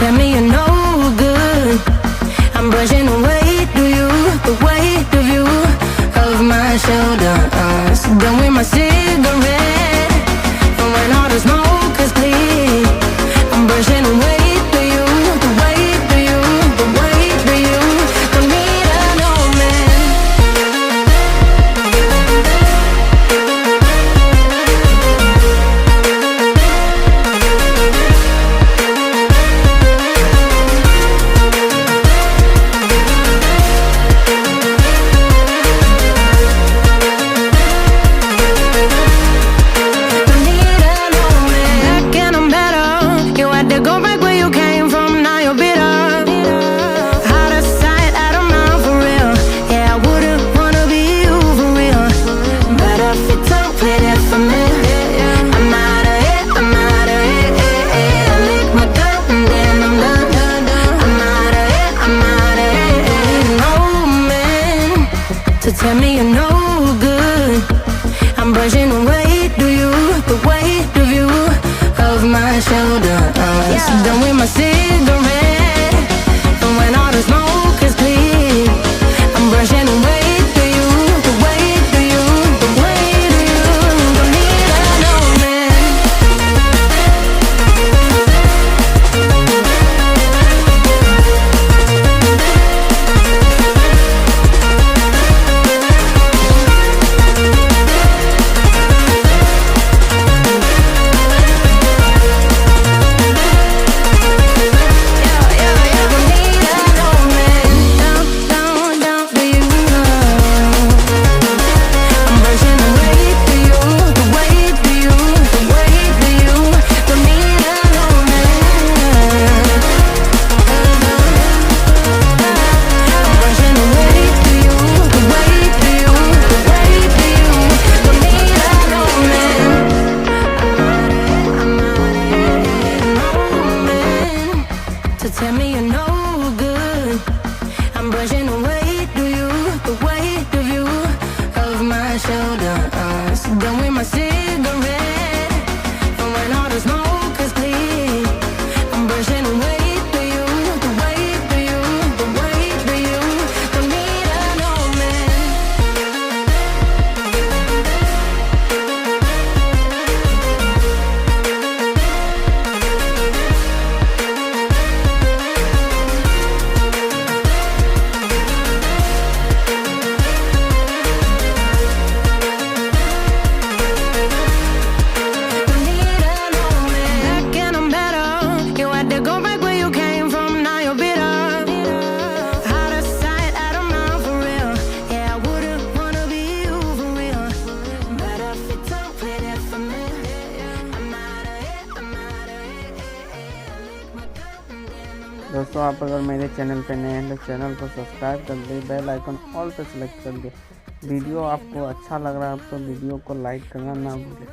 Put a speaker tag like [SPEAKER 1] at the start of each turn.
[SPEAKER 1] tell me you're no good. I'm brushing the weight of you of my shoulders. Done with my cigarette, and when all the smoke is clear, I'm brushing the weight of you, the weight of you, the weight of you. Don't need a no man. Tell me you're no good. I'm brushing the weight of you, the weight of you of my shoulders. Done with my cigarette, and when all the smoke is clear, I'm brushing the weight of you, the weight of you, the weight of you. Don't need a no man. Tell me you're no good. I'm brushing the weight of you, the weight of you of my shoulders. Done with my cigarette, and when all the smoke is clear, I'm brushing the weight of you, the weight of you, the weight of you. Don't need a no man.
[SPEAKER 2] दोस्तों आप अगर मेरे channel पे नए हैं तो channel को subscribe कर दे, बेल आइकन ऑल पे सेलेक्ट कर दे। वीडियो आपको अच्छा लग रहा है तो वीडियो को लाइक करना ना भूलें।